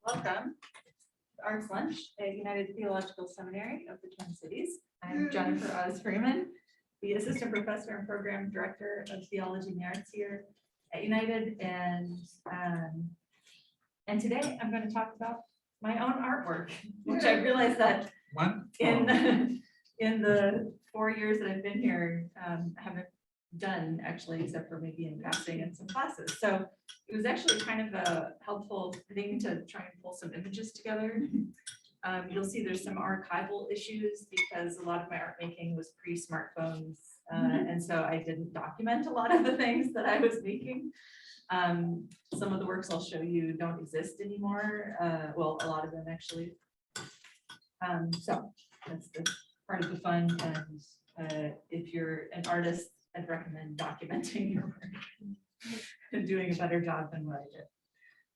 Welcome to Arts Lunch at United Theological Seminary of the Twin Cities. I'm Jennifer Freeman, the Assistant Professor and Program Director of Theology and the Arts here at United. And today I'm going to talk about my own artwork, which I realized that in the 4 years that I've been here, I haven't done actually, except for maybe in passing in some classes. So it was actually kind of a helpful thing to try and pull some images together. You'll see there's some archival issues because a lot of my art making was pre-smartphones. And so I didn't document a lot of the things that I was making. Some of the works I'll show you don't exist anymore. Well, a lot of them actually. So that's the part of the fun. And if you're an artist, I'd recommend documenting your work and doing a better job than what I did.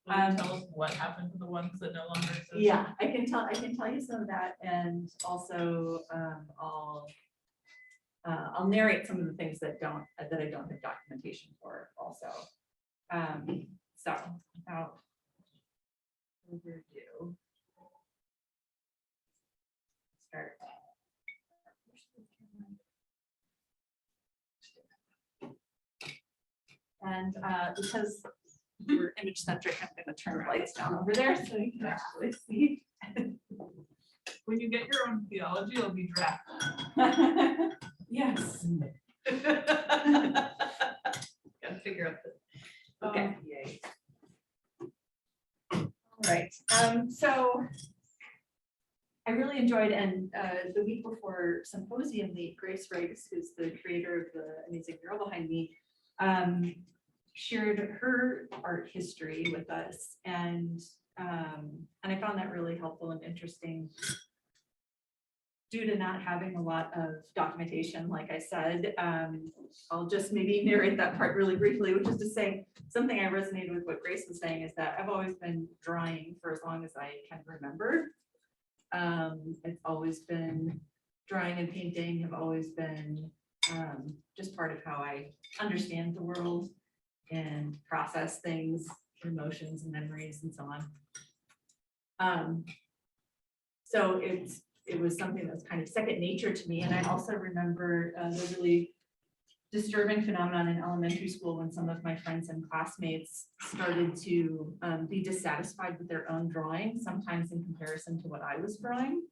Will you tell us what happened to the ones that no longer exist? Yeah, I can tell you some of that, and also I'll narrate some of the things that I don't have documentation for also. So without overdue, start. And because we're image centric, I'm going to turn the lights down over there so you can actually see. When you get your own theology, it'll be draft. Yes. Gotta figure out the. Okay. Yay. All right. So I really enjoyed, and the week before symposium week, Grace Riggs, who's the creator of the amazing mural behind me, shared her art history with us, and I found that really helpful and interesting. Due to not having a lot of documentation, like I said, I'll just maybe narrate that part really briefly, which is to say something I resonated with what Grace was saying is that I've always been drawing for as long as I can remember. It's always been drawing and painting have always been just part of how I understand the world and process things, emotions and memories and so on. So it was something that was kind of second nature to me. And I also remember the really disturbing phenomenon in elementary school when some of my friends and classmates started to be dissatisfied with their own drawing, sometimes in comparison to what I was drawing.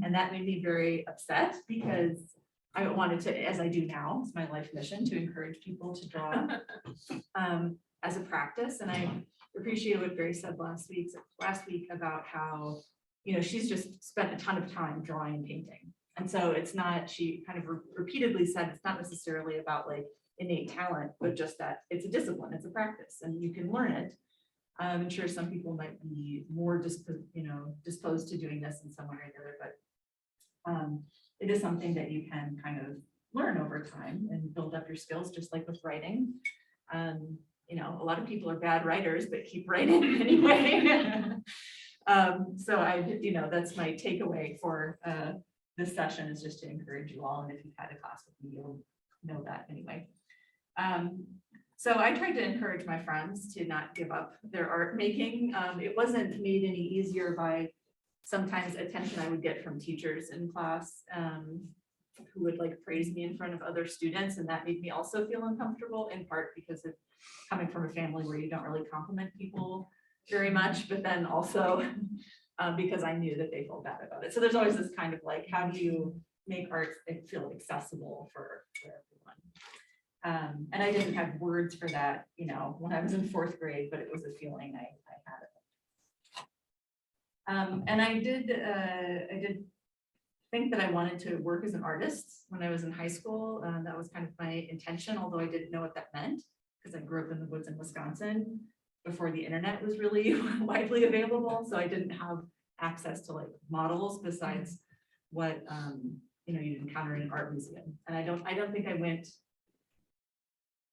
And that made me very upset because I wanted to, as I do now, it's my life mission to encourage people to draw as a practice. And I appreciate what Grace said last week about how, you know, she's just spent a ton of time drawing and painting. And so it's not, she kind of repeatedly said, it's not necessarily about like innate talent, but just that it's a discipline, it's a practice, and you can learn it. I'm sure some people might be more disposed to doing this in some way or the other, but it is something that you can kind of learn over time and build up your skills, just like with writing. You know, a lot of people are bad writers, but keep writing anyway. So that's my takeaway for this session, is just to encourage you all. And if you've had a class with me, you'll know that anyway. So I tried to encourage my friends to not give up their art making. It wasn't made any easier by sometimes attention I would get from teachers in class who would like praise me in front of other students. And that made me also feel uncomfortable, in part because of coming from a family where you don't really compliment people very much, but then also because I knew that they felt bad about it. So there's always this kind of like, how do you make art feel accessible for everyone? And I didn't have words for that, you know, when I was in 4th grade, but it was a feeling I had. And I did think that I wanted to work as an artist when I was in high school. That was kind of my intention, although I didn't know what that meant because I grew up in the woods in Wisconsin before the internet was really widely available. So I didn't have access to like models besides what you'd encounter in an art museum. And I don't think I went.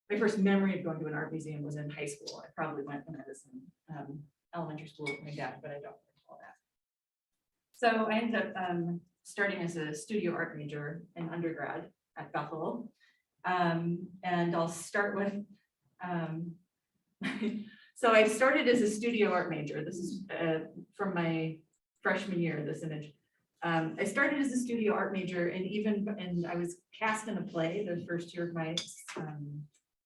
My first memory of going to an art museum was in high school. I probably went when I was in elementary school with my dad, but I don't recall that. So I ended up starting as a studio art major in undergrad at Bethel. And I'll start with So I started as a studio art major. This is from my freshman year, this image. I started as a studio art major and I was cast in a play the first year of my,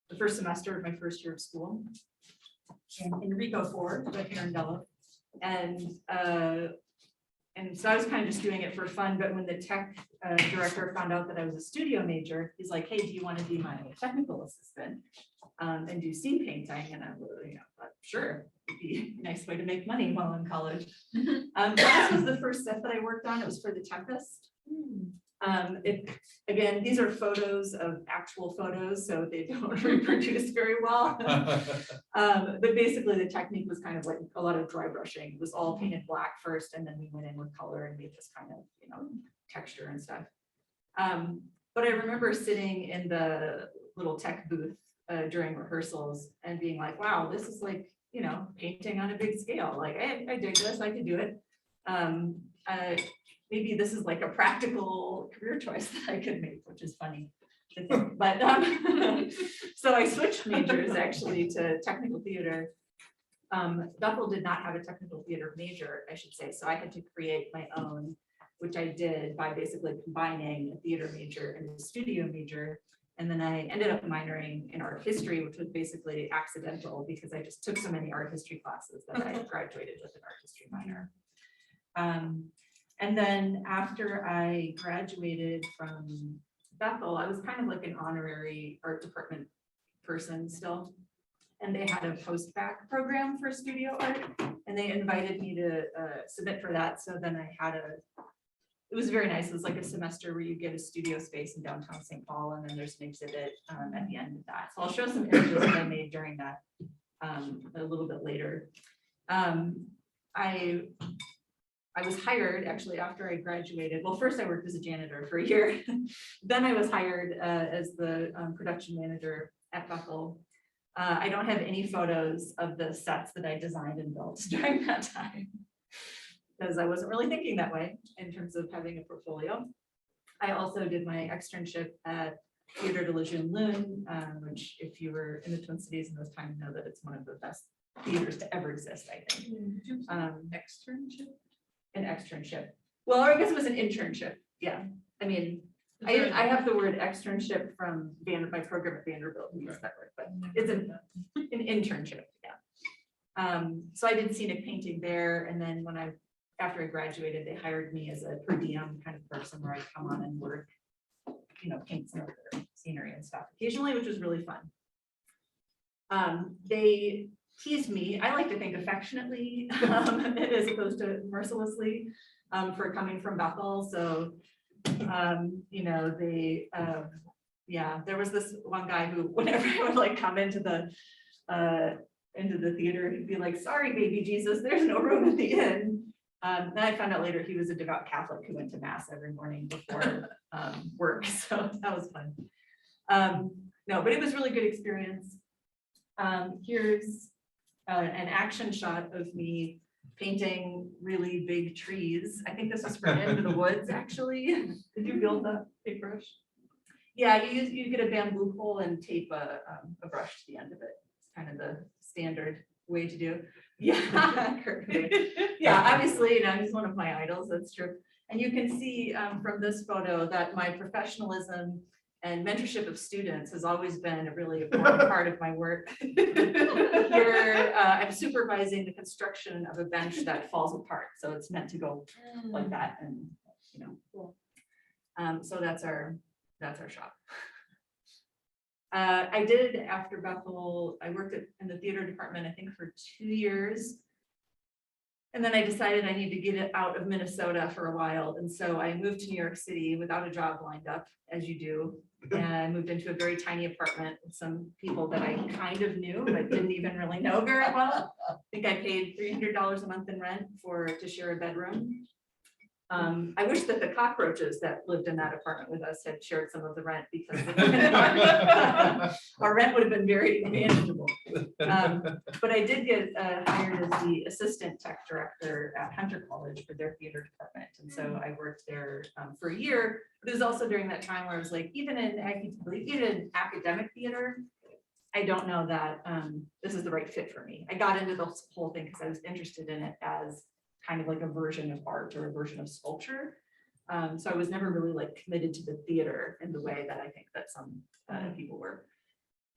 the first semester of my first year of school. In Enrico 4 by Pirandello. And so I was kind of just doing it for fun, but when the tech director found out that I was a studio major, he's like, hey, do you want to be my technical assistant and do scene painting? And I was, thought, sure, it'd be a nice way to make money while in college. So this was the first set that I worked on. It was for The Tempest. Again, these are photos of actual photos, so they don't reproduce very well. But basically the technique was kind of like a lot of dry brushing. It was all painted black first, and then we went in with color and made this kind of, texture and stuff. But I remember sitting in the little tech booth during rehearsals and being like, wow, this is like, painting on a big scale. Like, I dig this, I could do it. Maybe this is like a practical career choice that I could make, which is funny to think. But so I switched majors actually to technical theater. Bethel did not have a technical theater major, I should say, so I had to create my own, which I did by basically combining a theater major and a studio major. And then I ended up minoring in art history, which was basically accidental because I just took so many art history classes that I graduated with an art history minor. And then after I graduated from Bethel, I was kind of like an honorary art department person still. And they had a post-bac program for studio art, and they invited me to submit for that. So then I had it was very nice. It was like a semester where you get a studio space in downtown St. Paul, and then there's an exhibit at the end of that. So I'll show some images that I made during that a little bit later. I was hired actually after I graduated. Well, first I worked as a janitor for a year. Then I was hired as the production manager at Bethel. I don't have any photos of the sets that I designed and built during that time because I wasn't really thinking that way in terms of having a portfolio. I also did my externship at Theater de la Jeune Lune, which if you were in the Twin Cities in those times know that it's one of the best theaters to ever exist, I think. Externship? An externship. Well, I guess it was an internship. Yeah. I mean, I have the word externship from my program at Vanderbilt, we use that word, but it's an internship. Yeah. So I did scenic painting there. And then after I graduated, they hired me as a per diem kind of person where I'd come on and work, paint some of their scenery and stuff occasionally, which was really fun. They teased me, I like to think affectionately, as opposed to mercilessly, for coming from Bethel. So, there was this one guy who, whenever I would like come into the theater, he'd be like, sorry, baby Jesus, there's no room at the inn. Then I found out later he was a devout Catholic who went to mass every morning before work. So that was fun. No, but it was really good experience. Here's an action shot of me painting really big trees. I think this was for Into the Woods, actually. Did you build that big brush? Yeah, you get a bamboo pole and tape a brush to the end of it. It's kind of the standard way to do. Yeah, yeah. Obviously, he's one of my idols. That's true. And you can see from this photo that my professionalism and mentorship of students has always been a really important part of my work. Here, I'm supervising the construction of a bench that falls apart. So it's meant to go like that. And, cool. So that's our shop. I did, after Bethel, I worked in the theater department, I think for 2 years. And then I decided I need to get it out of Minnesota for a while. And so I moved to New York City without a job lined up, as you do. And I moved into a very tiny apartment with some people that I kind of knew, but didn't even really know very well. I think I paid $300 a month in rent to share a bedroom. I wish that the cockroaches that lived in that apartment with us had shared some of the rent because our rent would have been very manageable. But I did get hired as the assistant tech director at Hunter College for their theater department. And so I worked there for a year. But it was also during that time where I was like, even in academic theater, I don't know that this is the right fit for me. I got into the whole thing because I was interested in it as kind of like a version of art or a version of sculpture. So I was never really like committed to the theater in the way that I think that some people were.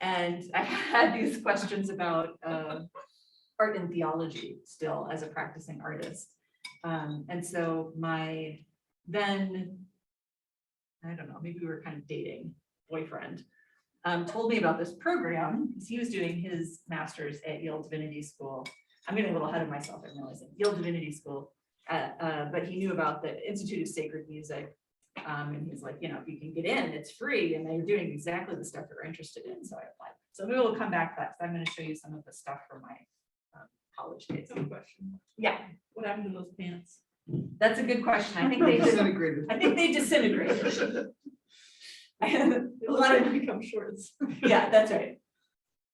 And I had these questions about art and theology still as a practicing artist. And so my then, I don't know, maybe we were kind of dating boyfriend, told me about this program because he was doing his master's at Yale Divinity School. I'm getting a little ahead of myself, I'm realizing, Yale Divinity School. But he knew about the Institute of Sacred Music. And he's like, you know, if you can get in, it's free. And they're doing exactly the stuff that we're interested in. So I applied. So maybe we'll come back to that. I'm going to show you some of the stuff from my college days. Good question. Yeah, What happened to those pants? that's a good question. I think they Disintegrated. I think they disintegrated. A lot of become shorts. yeah, that's right.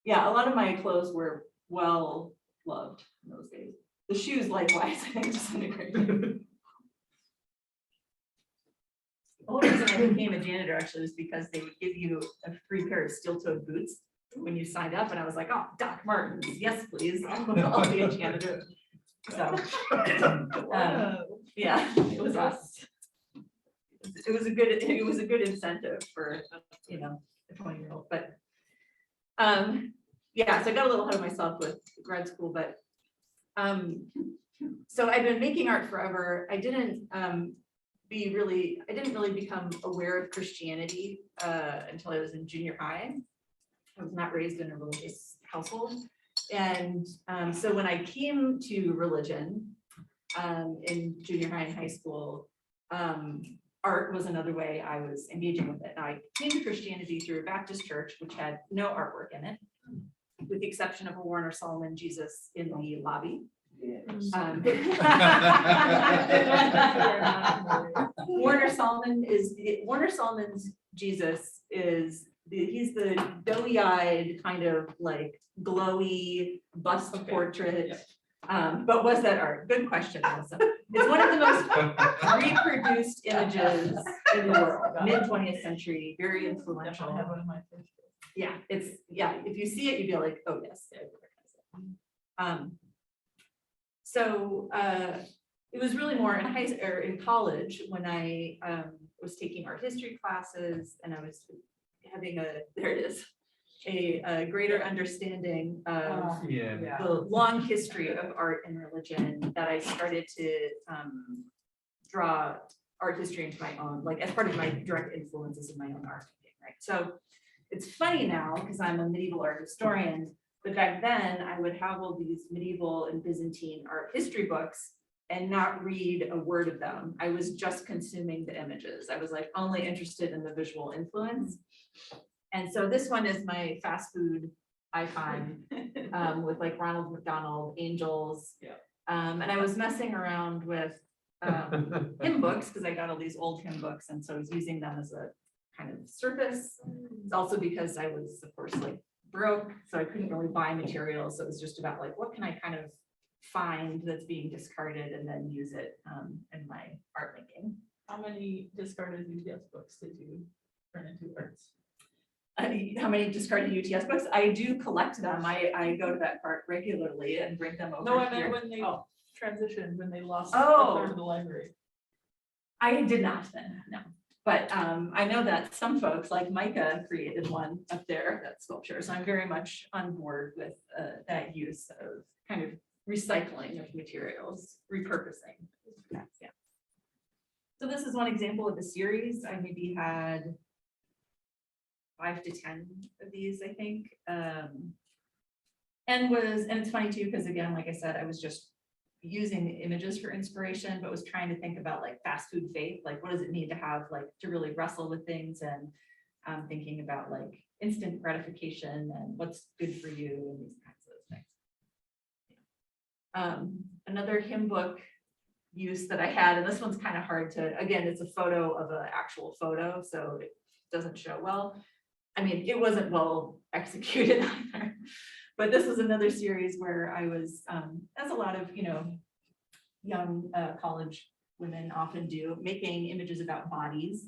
Yeah, a lot of my clothes were well loved in those days. The shoes likewise, I think disintegrated. The whole reason I became a janitor actually was because they would give you a free pair of steel-toed boots when you signed up, and I was like, oh, Doc Martens, yes, please, I'll be a janitor. So, yeah, it was us. It was a good incentive for, you know, a 20-year-old, but yeah, so I got a little ahead of myself with grad school, but so I've been making art forever. I didn't really become aware of Christianity until I was in junior high. I was not raised in a religious household. And so when I came to religion in junior high and high school, art was another way I was engaging with it. Now, I came to Christianity through a Baptist church, which had no artwork in it, with the exception of a Warner Solomon Jesus in the lobby. Warner Solomon's Jesus is he's the doughy-eyed kind of like glowy bust portrait. But was that art? Good question, Melissa. It's one of the most reproduced images in the world, mid-20th century, very influential. Have one of my first. Yeah, if you see it, you'd be like, oh yes. So it was really more in college when I was taking art history classes, and I was having a greater understanding of the long history of art and religion, that I started to draw art history into my own, like as part of my direct influences in my own art making, right? So it's funny now because I'm a medieval art historian, but back then I would have all these medieval and Byzantine art history books and not read a word of them. I was just consuming the images. I was like only interested in the visual influence. And so this one is my fast food icon with like Ronald McDonald, angels. Yeah. And I was messing around with hymn books because I got all these old hymn books. And so I was using them as a kind of surface. It's also because I was, of course, like broke, so I couldn't really buy materials. So it was just about like, what can I kind of find that's being discarded and then use it in my art making. How many discarded UTS books did you turn into arts? How many discarded UTS books? I do collect them. I go to that part regularly and bring them over. No, I meant here. when they transitioned, when they lost Oh. a third of the library. I did not then, no. But I know that some folks like Micah created one up there, that sculpture. So I'm very much on board with that use of kind of recycling of materials, repurposing. Yeah. So this is one example of the series. I maybe had 5 to 10 of these, I think. And it's funny too, because again, like I said, I was just using the images for inspiration, but was trying to think about like fast food faith, like what does it mean to have like to really wrestle with things, and thinking about like instant gratification and what's good for you and these kinds of things. Another hymn book use that I had, and this one's kind of hard to, again, it's a photo of an actual photo, so it doesn't show well. I mean, it wasn't well executed either. But this was another series where I was, as a lot of, young college women often do, making images about bodies.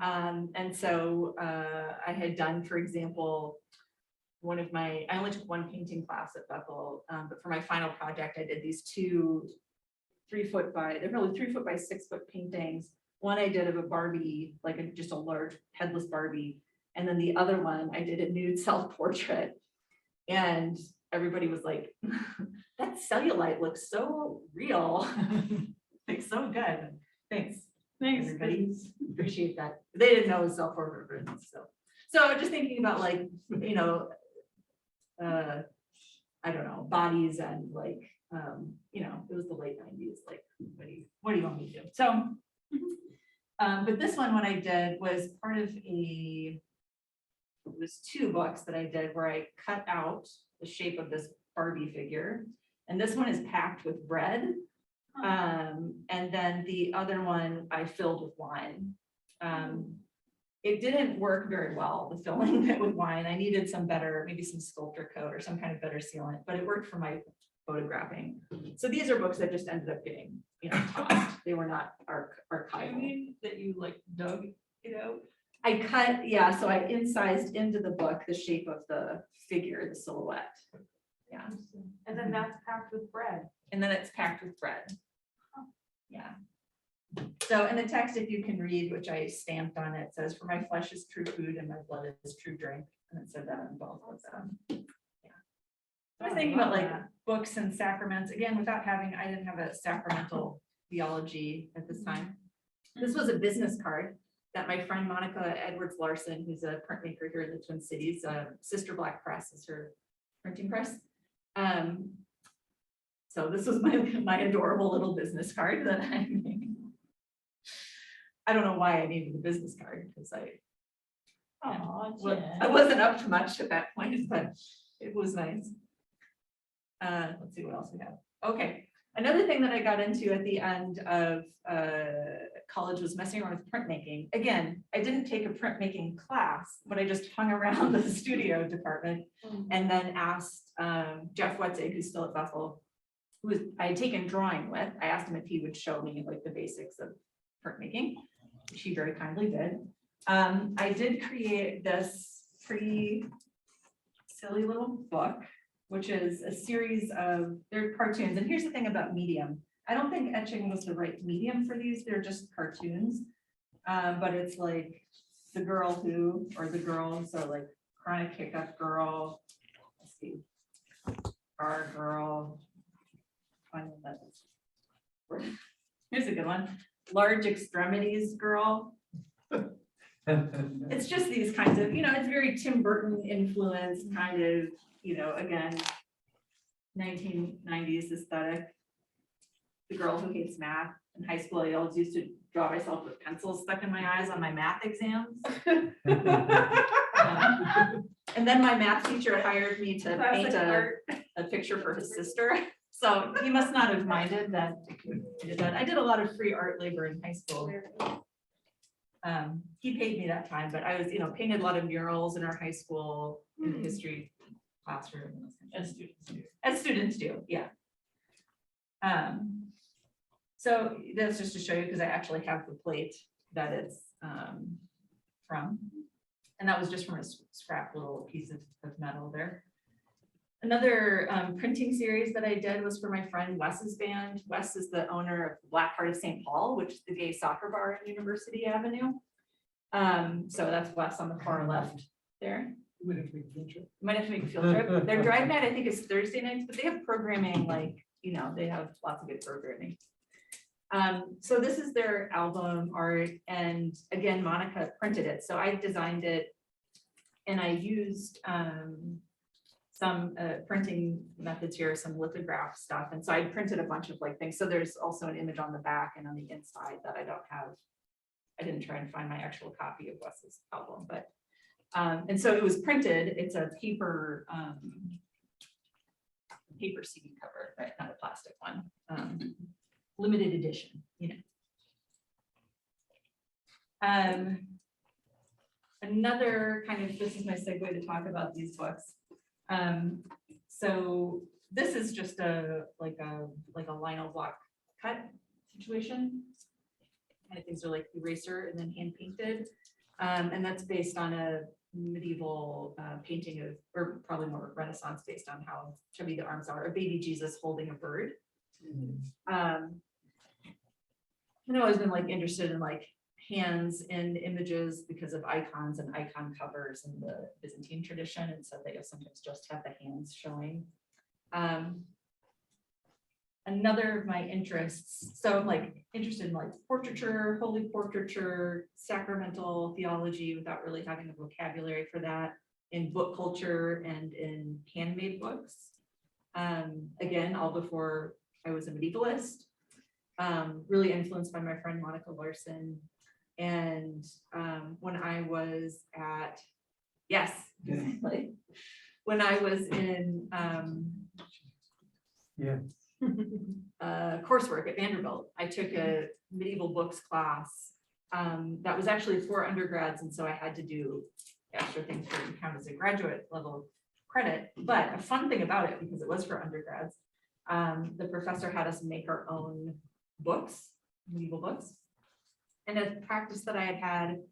And so I had done, for example, I only took one painting class at Bethel, but for my final project, I did these 2 they're probably 3 foot by 6 foot paintings. One I did of a Barbie, like just a large headless Barbie. And then the other one, I did a nude self-portrait. And everybody was like, that cellulite looks so real. Like so good. Thanks. Thanks, Everybody. Appreciate that. They didn't know it was self-portrait. So just thinking about like, you know, I don't know, bodies and like, you know, it was the late 90s, like, what do you want me to do? So, but this one, what I did was part of it was 2 books that I did where I cut out the shape of this Barbie figure. And this one is packed with bread. And then the other one I filled with wine. It didn't work very well, the filling it with wine. I needed some better, maybe some sculptor coat or some kind of better sealant, but it worked for my photographing. So these are books that just ended up getting, you know, tossed. They were not archival. I mean, that you like dug it out. I cut, yeah, so I incised into the book the shape of the figure, the silhouette. Yeah. And then that's packed with bread. And then it's packed with bread. Yeah. So in the text, if you can read, which I stamped on it, says, "For my flesh is true food and my blood is true drink." And it said that on both of them. Yeah. I was thinking about like books and sacraments, again, I didn't have a sacramental theology at this time. This was a business card that my friend Monica Edwards Larson, who's a printmaker here in the Twin Cities, Sister Black Press is her printing press. So this was my adorable little business card that I made. I don't know why I needed a business card because I wasn't up to much at that point, but it was nice. Let's see what else we have. Okay, another thing that I got into at the end of college was messing around with printmaking. Again, I didn't take a printmaking class, but I just hung around the studio department and then asked Jeff Wetzig, who's still at Bethel, who I had taken drawing with. I asked him if he would show me like the basics of printmaking, which he very kindly did. I did create this pretty silly little book, which is a series of, they're cartoons. And here's the thing about medium. I don't think etching was the right medium for these. They're just cartoons. But it's like the girl who, or the girls are like chronic hiccup girl. Let's see. Our girl. Here's a good one. Large extremities girl. It's just these kinds of, you know, it's very Tim Burton influenced kind of, you know, again, 1990s aesthetic. The girl who hates math. In high school, I always used to draw myself with pencils stuck in my eyes on my math exams. And then my math teacher hired me to paint a picture for his sister. So he must not have minded that I did that. I did a lot of free art labor in high school. He paid me that time, but I was, you know, painted a lot of murals in our high school in the history classroom. As students do. As students do, yeah. So that's just to show you, because I actually have the plate that it's from. And that was just from a scrap little piece of metal there. Another printing series that I did was for my friend Wes's band. Wes is the owner of the Black Heart of St. Paul, which is the gay soccer bar on University Avenue. So that's Wes on the far left there. You might have to make a field trip. Might have to make a field trip. Their drive night, I think, is Thursday nights, but they have programming, like, you know, they have lots of good programming. So this is their album art, and again, Monica printed it. So I designed it, and I used some printing methods here, some lithograph stuff. And so I printed a bunch of like things. So there's also an image on the back and on the inside that I don't have. I didn't try and find my actual copy of Wes's album, but and so it was printed. It's a paper CD cover, right? Not a plastic one. Limited edition, you know. Another kind of, this is my segue to talk about these books. So this is just like a lino block cut situation. Kind of things are like eraser and then hand painted. And that's based on a medieval painting of, or probably more Renaissance based on how chubby the arms are, a baby Jesus holding a bird. I've always been like interested in like hands in images because of icons and icon covers in the Byzantine tradition, and so they sometimes just have the hands showing. Another of my interests, so I'm like interested in like portraiture, holy portraiture, sacramental theology without really having a vocabulary for that, in book culture and in handmade books. Again, all before I was a medievalist, really influenced by my friend Monica Larson. And when I was at, yes, exactly. When I was in coursework at Vanderbilt, I took a medieval books class that was actually for undergrads, and so I had to do extra things for it to count as a graduate level credit. But a fun thing about it, because it was for undergrads, the professor had us make our own books, medieval books. And a practice that I had had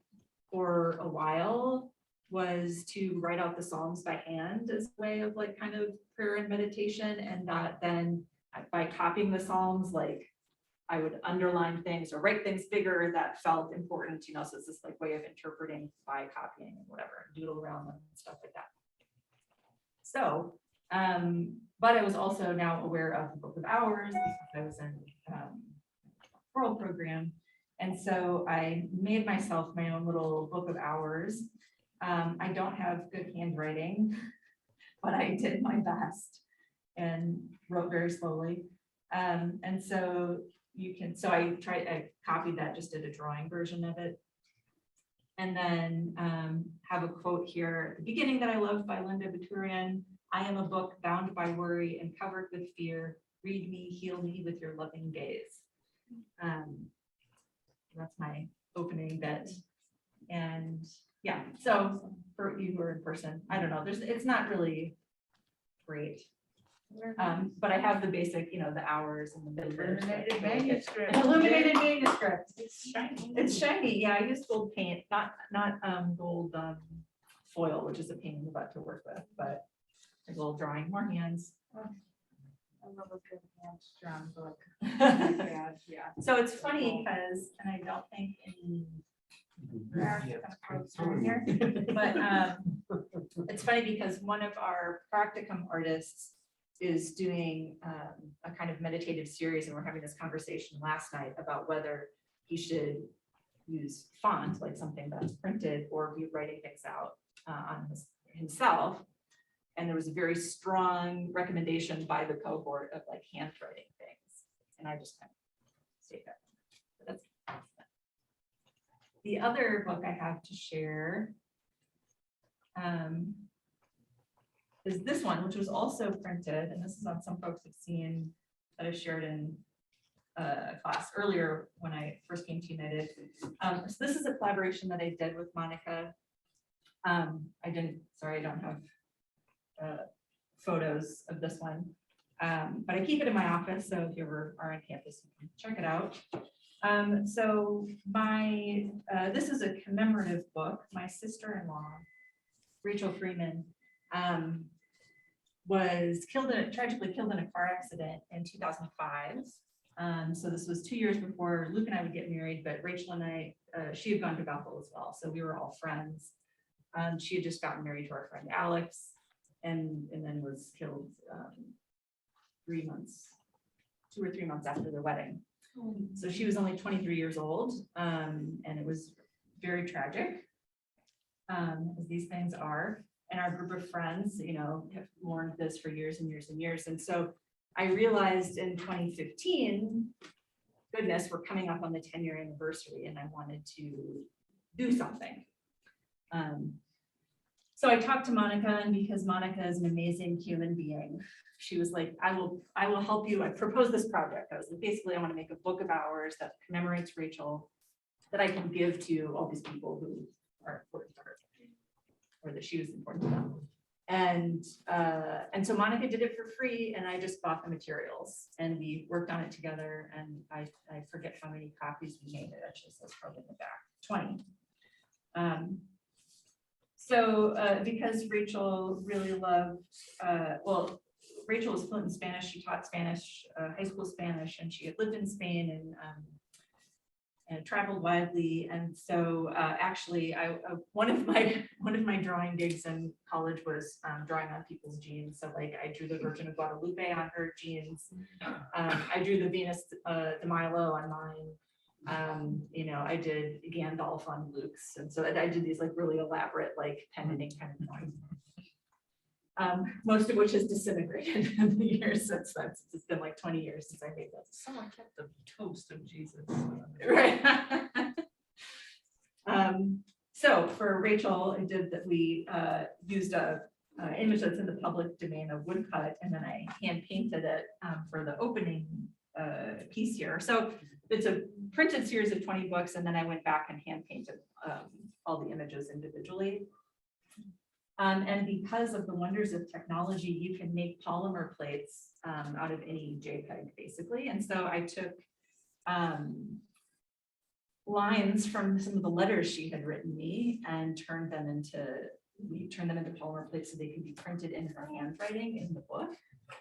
for a while was to write out the Psalms by hand as a way of like kind of prayer and meditation, and that then by copying the Psalms, like I would underline things or write things bigger that felt important, you know, so it's this like way of interpreting by copying and whatever, doodle around them and stuff like that. So, but I was also now aware of the Book of Hours. I was in choral program. And so I made myself my own little Book of Hours. I don't have good handwriting, but I did my best and wrote very slowly. And so you can, so I copied that, just did a drawing version of it. And then have a quote here at the beginning that I love by Linda Baturian. I am a book bound by worry and covered with fear. Read me, heal me with your loving gaze. That's my opening bit. And yeah, so for you who are in person, I don't know, it's not really great. But I have the basic, you know, the hours and the Illuminated manuscript. An illuminated manuscript. It's shiny. It's shiny. Yeah, I use gold paint, not gold foil, which is a pain in the butt to work with, but a little drawing, more hands. I love a good hand-drawn book. Yeah. So it's funny because, and I don't think any here, but it's funny because one of our practicum artists is doing a kind of meditative series, and we're having this conversation last night about whether he should use font, like something that's printed, or be writing things out on himself. And there was a very strong recommendation by the cohort of like handwriting things, and I just kind of say that. But that's the other book I have to share. Is this one, which was also printed, and this is on some folks have seen that I shared in class earlier when I first came to United. So this is a collaboration that I did with Monica. I don't have photos of this one, but I keep it in my office, so if you ever are on campus, you can check it out. So this is a commemorative book. My sister-in-law, Rachel Freeman, was tragically killed in a car accident in 2005. So this was 2 years before Luke and I would get married, but Rachel and I, she had gone to Bethel as well, so we were all friends. She had just gotten married to our friend Alex, and then was killed 2 or 3 months after their wedding. So she was only 23 years old, and it was very tragic, as these things are. And our group of friends, you know, have mourned this for years and years and years. And so I realized in 2015, goodness, we're coming up on the 10-year anniversary, and I wanted to do something. So I talked to Monica, and because Monica is an amazing human being, she was like, I will help you. I proposed this project. I was like, basically, I want to make a book of hours that commemorates Rachel, that I can give to all these people who are important to her, or that she was important to them. And so Monica did it for free, and I just bought the materials, and we worked on it together. And I forget how many copies we made. It actually says probably in the back, 20. So because Rachel really loved, well, Rachel was fluent in Spanish. She taught Spanish, high school Spanish, and she had lived in Spain and traveled widely. And so actually, one of my drawing gigs in college was drawing on people's jeans. So like I drew the Virgin of Guadalupe on her jeans. I drew the Venus de Milo on mine. You know, I did Gandalf on Luke's, and so I did these like really elaborate like pen knitting kind of drawings. Most of which has disintegrated in the years since then. It's been like 20 years since I made those. Someone kept the toast of Jesus. Right. So for Rachel, I did that. We used a image that's in the public domain, a woodcut, and then I hand painted it for the opening piece here. So it's a printed series of 20 books, and then I went back and hand painted all the images individually. And because of the wonders of technology, you can make polymer plates out of any JPEG, basically. And so I took lines from some of the letters she had written me and turned them into polymer plates so they could be printed in her handwriting in the book.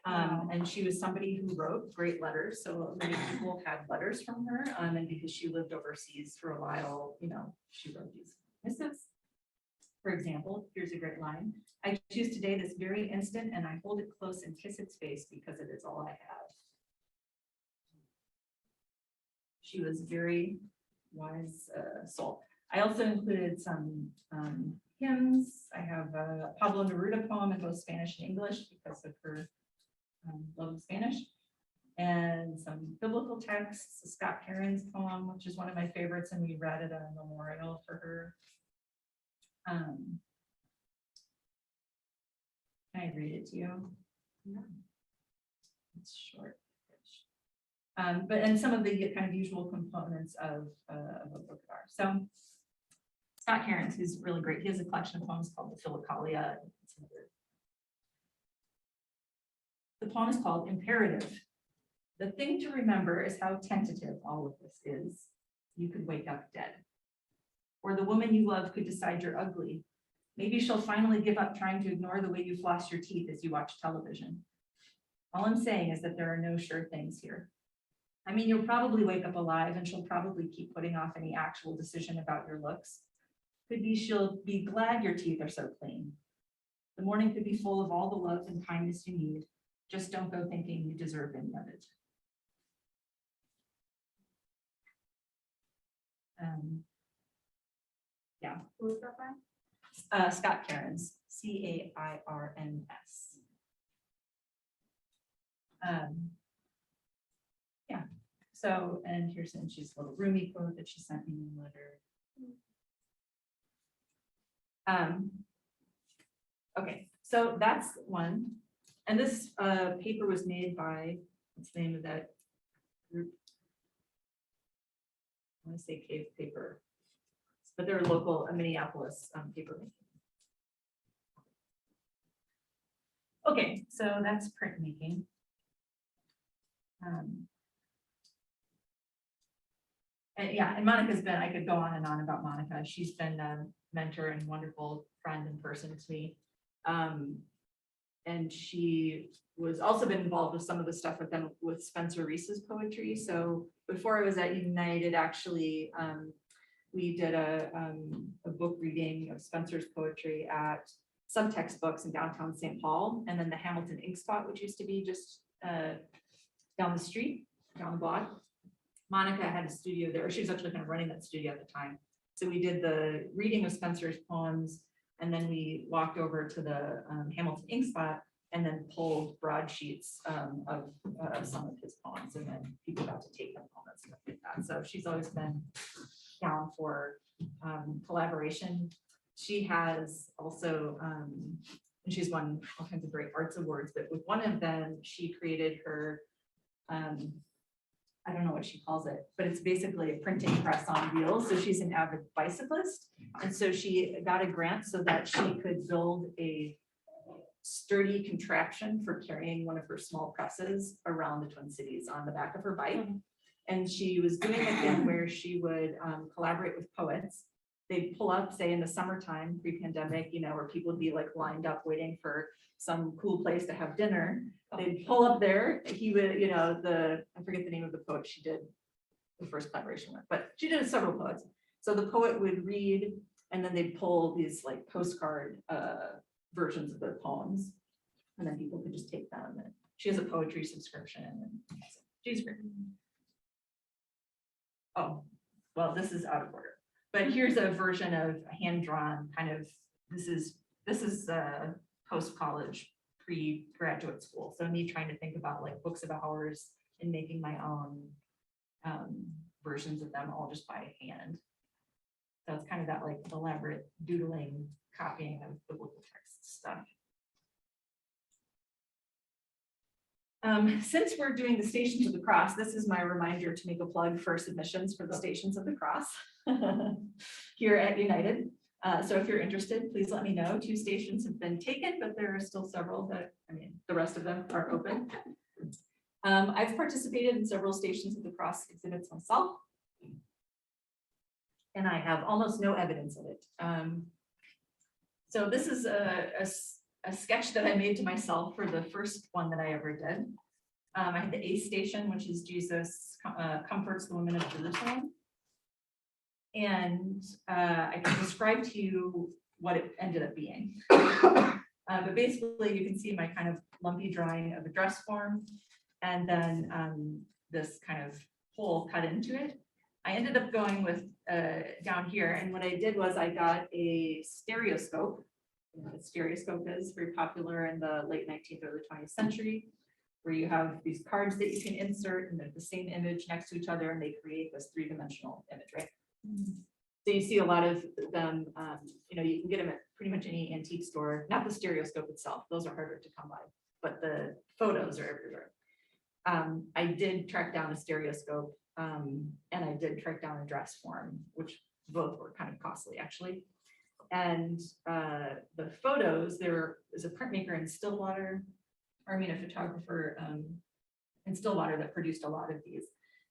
And she was somebody who wrote great letters. So many people had letters from her. And because she lived overseas for a while, you know, she wrote these missives. For example, here's a great line. I choose today this very instant, and I hold it close and kiss its face because it is all I have. She was very wise soul. I also included some hymns. I have a Pablo Neruda poem in both Spanish and English because of her love of Spanish, and some biblical texts, Scott Caron's poem, which is one of my favorites, and we read at a memorial for her. Can I read it to you? No. It's short. And some of the kind of usual components of a book are. So Scott Caron's, who's really great. He has a collection of poems called the Philokalia. The poem is called Imperative. The thing to remember is how tentative all of this is. You could wake up dead. Or the woman you love could decide you're ugly. Maybe she'll finally give up trying to ignore the way you floss your teeth as you watch television. All I'm saying is that there are no sure things here. I mean, you'll probably wake up alive and she'll probably keep putting off any actual decision about your looks. Could be she'll be glad your teeth are so clean. The morning could be full of all the love and kindness you need. Just don't go thinking you deserve any of it. Yeah. Who is that by? Scott Caron's, Cairns. Yeah. So, and here's she's a little Rumi quote that she sent me in a letter. Okay, so that's one. And this paper was made by, what's the name of that group? I want to say Cave Paper, but they're local Minneapolis paper making. Okay, so that's printmaking. And yeah, and Monica's been, I could go on and on about Monica. She's been a mentor and wonderful friend and person to me. And she was also been involved with some of the stuff with them with Spencer Reese's poetry. So before I was at United, actually, we did a book reading of Spencer's poetry at Subtext Books in downtown St. Paul, and then the Hamilton Ink Spot, which used to be just down the street, down the block. Monica had a studio there. She was actually kind of running that studio at the time. So we did the reading of Spencer's poems, and then we walked over to the Hamilton Ink Spot and then pulled broadsheets of some of his poems, and then people got to take them home and stuff like that. So she's always been down for collaboration. She has also, and she's won all kinds of great arts awards, but with one of them, she created her, I don't know what she calls it, but it's basically a printing press on wheels. So she's an avid bicyclist. And so she got a grant so that she could build a sturdy contraption for carrying one of her small presses around the Twin Cities on the back of her bike. And she was doing a thing where she would collaborate with poets. they'd pull up, say in the summertime, pre-pandemic, you know, where people would be like lined up waiting for some cool place to have dinner. They'd pull up there, he would, you know, I forget the name of the poet she did the first collaboration with, but she did several poets. So the poet would read, and then they'd pull these like postcard versions of the poems. And then people could just take them, and she has a poetry subscription, and she's great. Oh, well, this is out of order, but here's a version of a hand-drawn kind of, this is post-college, pre-graduate school. So me trying to think about like books of hours and making my own versions of them all just by hand. So it's kind of that like elaborate doodling, copying of biblical text stuff. Since we're doing the Stations of the Cross, this is my reminder to make a plug for submissions for the Stations of the Cross here at United. So if you're interested, please let me know. 2 stations have been taken, but there are still several that, I mean, the rest of them are open. I've participated in several Stations of the Cross exhibits myself, and I have almost no evidence of it. So this is a sketch that I made to myself for the first one that I ever did. I had the A station, which is Jesus comforts the women of Jerusalem. And I can describe to you what it ended up being. But basically you can see my kind of lumpy drawing of a dress form, and then this kind of hole cut into it. I ended up going with down here, and what I did was I got a stereoscope. You know what a stereoscope is, very popular in the late 19th, early 20th century, where you have these cards that you can insert and they're the same image next to each other, and they create this 3-dimensional image, right? So you see a lot of them, you know, you can get them at pretty much any antique store, not the stereoscope itself, those are harder to come by, but the photos are everywhere. I did track down a stereoscope, and I did track down a dress form, which both were kind of costly actually. And the photos, there is a printmaker in Stillwater, or I mean a photographer in Stillwater that produced a lot of these.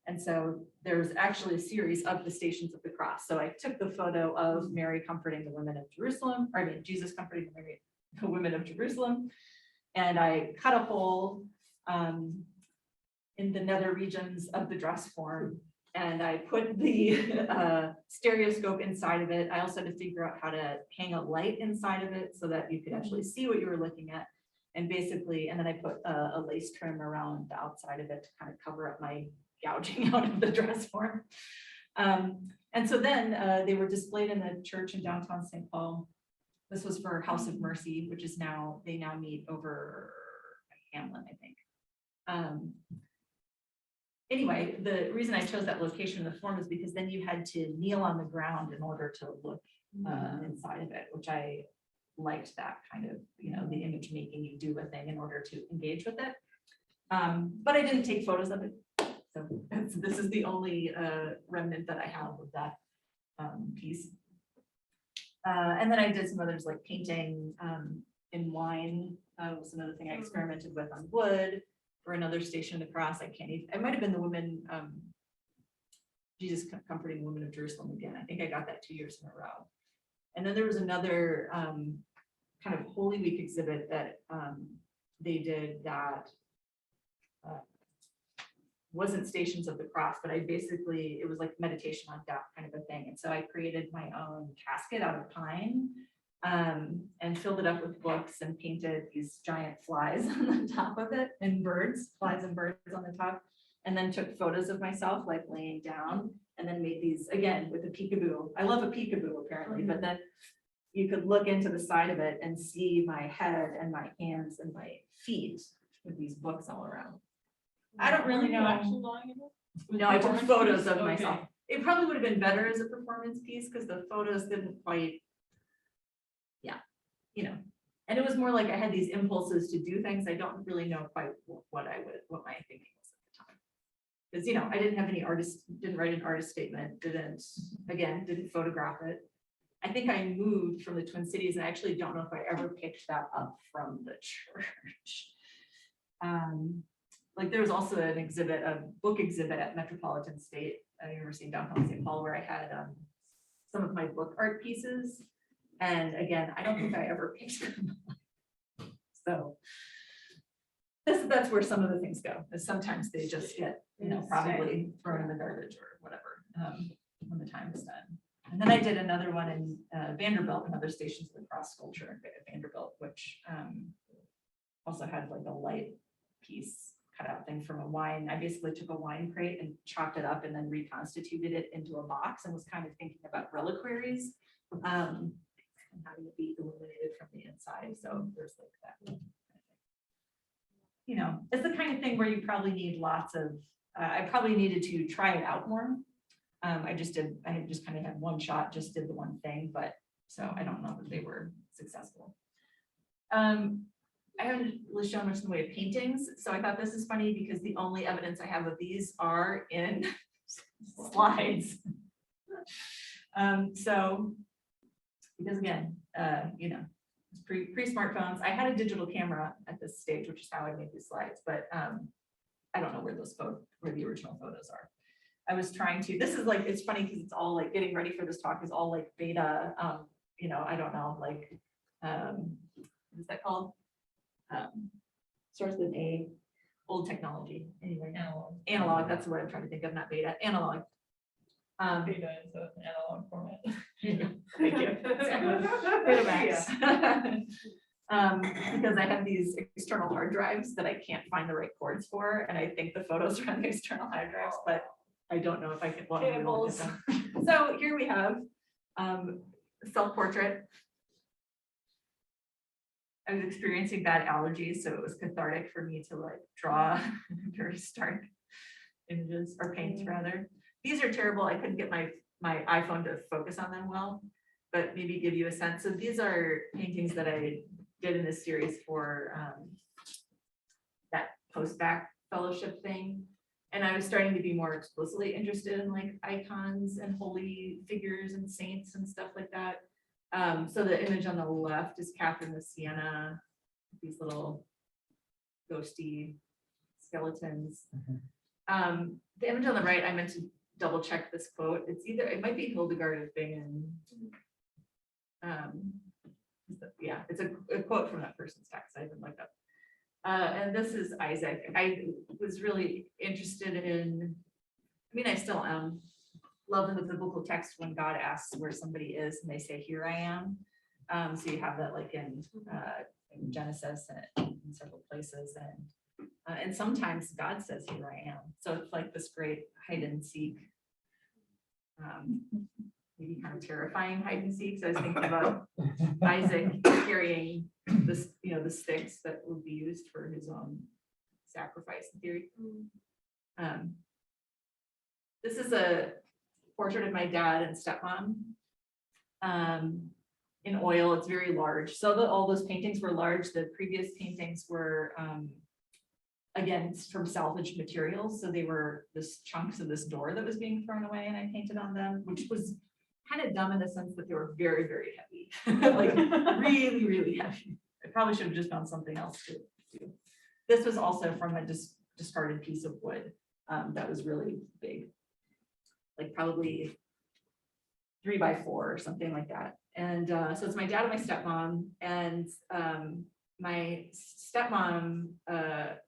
And so there's actually a series of the Stations of the Cross. So I took the photo of Mary comforting the women of Jerusalem, or I mean Jesus comforting the women of Jerusalem, and I cut a hole in the nether regions of the dress form, and I put the stereoscope inside of it. I also had to figure out how to hang a light inside of it so that you could actually see what you were looking at. And basically, and then I put a lace trim around the outside of it to kind of cover up my gouging out of the dress form. And so then they were displayed in the church in downtown St. Paul. This was for House of Mercy, which is now, they now meet over Hamlin, I think. Anyway, the reason I chose that location in the form is because then you had to kneel on the ground in order to look inside of it, which I liked, that kind of, you know, the image making you do a thing in order to engage with it. But I didn't take photos of it. So this is the only remnant that I have of that piece. And then I did some others like painting in wine was another thing I experimented with on wood. For another Station of the Cross, I can't even, it might have been the woman, Jesus comforting the women of Jerusalem again. I think I got that 2 years in a row. And then there was another kind of Holy Week exhibit that they did that wasn't Stations of the Cross, but I basically, it was like meditation on death kind of a thing. And so I created my own casket out of pine and filled it up with books and painted these giant flies on the top of it, and birds, flies and birds on the top. And then took photos of myself like laying down, and then made these again with a peekaboo. I love a peekaboo apparently, but then you could look into the side of it and see my head and my hands and my feet with these books all around. I don't really know. No, I took photos of myself. It probably would have been better as a performance piece because the photos didn't quite, yeah, you know. And it was more like I had these impulses to do things. I don't really know quite what my thinking was at the time. Because, you know, I didn't have any artist, didn't write an artist statement, didn't photograph it. I think I moved from the Twin Cities, and I actually don't know if I ever picked that up from the church. Like there was also an exhibit, a book exhibit at Metropolitan State University in downtown St. Paul, where I had some of my book art pieces. And again, I don't think I ever painted them. So that's where some of the things go, is sometimes they just get, probably thrown in the garbage or whatever, when the time is done. And then I did another one in Vanderbilt, another Stations of the Cross sculpture at Vanderbilt, which also had like a light piece cutout thing from a wine. I basically took a wine crate and chopped it up and then reconstituted it into a box, and was kind of thinking about reliquaries and having it be illuminated from the inside. So there's like that kind of thing. It's the kind of thing where you probably need lots of, I probably needed to try it out more. I had just kind of had one shot, just did the one thing, but so I don't know that they were successful. I haven't really shown much in the way of paintings, so I thought this is funny because the only evidence I have of these are in slides. So, because again, it's pre-smartphones. I had a digital camera at this stage, which is how I made these slides, but I don't know where where the original photos are. I was trying to, this is like, it's funny because it's all like getting ready for this talk is all like beta, I don't know, like, what is that called? Starts with A, old technology, anyway. Analog, that's the word I'm trying to think of, not beta, analog. Data is an analog format. Thank you. Betamax. Because I have these external hard drives that I can't find the right cords for, and I think the photos are on the external hard drives, but I don't know if I can. Cables. So here we have self-portrait. I was experiencing bad allergies, so it was cathartic for me to like draw very stark images, or paints rather. These are terrible. I couldn't get my iPhone to focus on them well, but maybe give you a sense. So these are paintings that I did in this series for that post-bac fellowship thing. And I was starting to be more explicitly interested in like icons and holy figures and saints and stuff like that. So the image on the left is Catherine of Siena, these little ghosty skeletons. The image on the right, I meant to double check this quote. It might be Hildegard of Bingen. Yeah, it's a quote from that person's text. I didn't look up. And this is Isaac. I was really interested in, I still am, love the biblical text when God asks where somebody is and they say, "Here I am." So you have that like in Genesis and in several places, and sometimes God says, "Here I am." So it's like this great hide and seek, maybe kind of terrifying hide and seek. So I was thinking about Isaac carrying this, the sticks that would be used for his own sacrifice in theory. This is a portrait of my dad and stepmom in oil. It's very large. So all those paintings were large. The previous paintings were, again, from salvaged materials. So they were this chunks of this door that was being thrown away, and I painted on them, which was kind of dumb in the sense that they were very, very heavy, like really, really heavy. I probably should have just found something else to do. This was also from a discarded piece of wood that was really big, like probably 3 by 4 or something like that. And so it's my dad and my stepmom, and my stepmom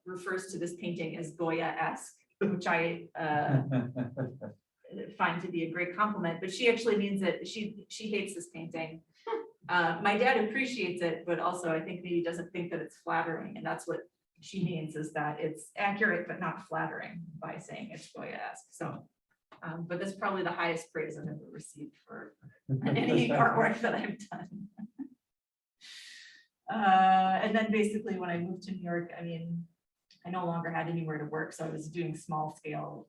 refers to this painting as Goya-esque, which I find to be a great compliment, but she actually means that she hates this painting. My dad appreciates it, but also I think maybe doesn't think that it's flattering, and that's what she means, is that it's accurate but not flattering by saying it's Goya-esque. So but that's probably the highest praise I've ever received for any artwork that I've done. And then basically when I moved to New York, I no longer had anywhere to work, so I was doing small scale,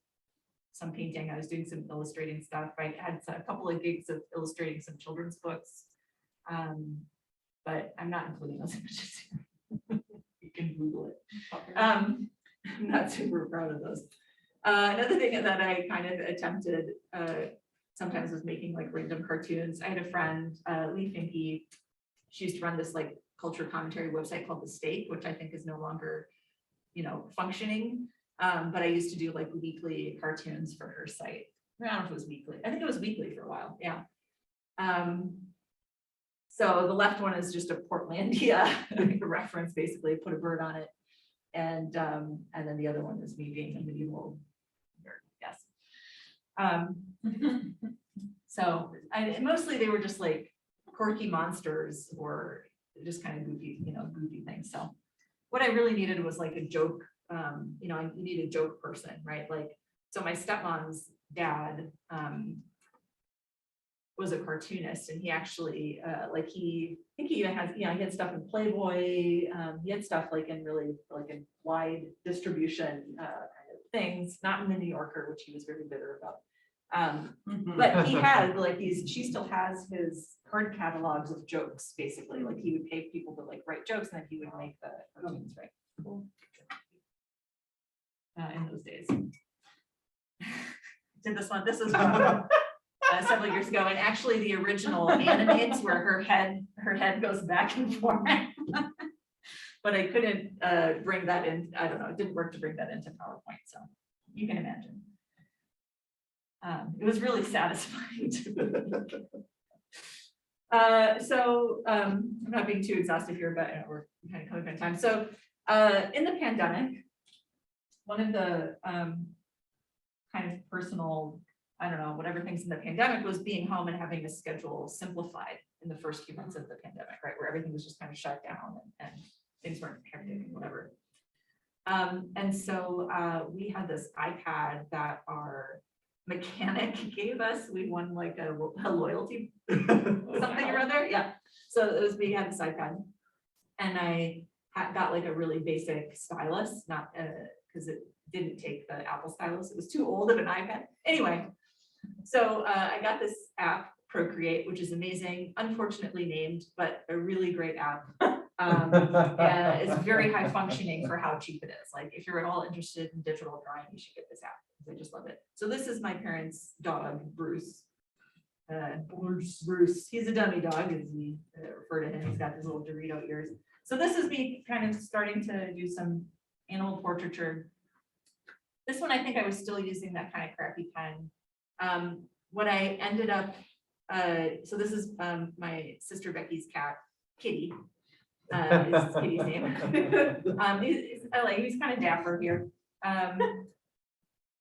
some painting. I was doing some illustrating stuff. I had a couple of gigs of illustrating some children's books, but I'm not including those images here. You can Google it. I'm not super proud of those. Another thing that I kind of attempted sometimes was making like random cartoons. I had a friend, Lee Finke. She used to run this like culture commentary website called The Stake, which I think is no longer, functioning. But I used to do like weekly cartoons for her site. I don't know if it was weekly. I think it was weekly for a while. Yeah. So the left one is just a Portlandia reference, basically, put a bird on it. And then the other one is me being a medieval nerd, yes. So mostly they were just like quirky monsters or just kind of goofy, goofy things. So what I really needed was like a joke, I need a joke person, right? Like, so my stepmom's dad was a cartoonist, and he actually I think he even has, he had stuff in Playboy, he had stuff like in really like in wide distribution kind of things, not in the New Yorker, which he was very bitter about. But he had like she still has his card catalogs of jokes, basically. Like he would pay people to like write jokes, and then he would make the cartoons, right? In those days. Did this one, this is from several years ago, and actually the original animates where her head goes back and forth. But I couldn't bring that in, I don't know, it didn't work to bring that into PowerPoint, so you can imagine. It was really satisfying to I'm not being too exhaustive here, but we're kind of coming by time. So in the pandemic, one of the kind of personal, I don't know, whatever things in the pandemic was being home and having the schedule simplified in the first few months of the pandemic, right? Where everything was just kind of shut down and things weren't hectic and whatever. And so we had this iPad that our mechanic gave us. We won like a loyalty something or other. Yeah. So it was, we had this iPad, and I got like a really basic stylus, not because it didn't take the Apple stylus. It was too old of an iPad. Anyway, so I got this app, Procreate, which is amazing, unfortunately named, but a really great app. It's very high functioning for how cheap it is. Like if you're at all interested in digital drawing, you should get this app. I just love it. So this is my parents' dog, Bruce. Bruce. He's a dummy dog, as we refer to him. He's got his little Dorito ears. So this is me kind of starting to do some animal portraiture. This one, I think I was still using that kind of crappy pen. What I ended up, so this is my sister Becky's cat, Kitty. Is Kitty's name. He's kind of dapper here.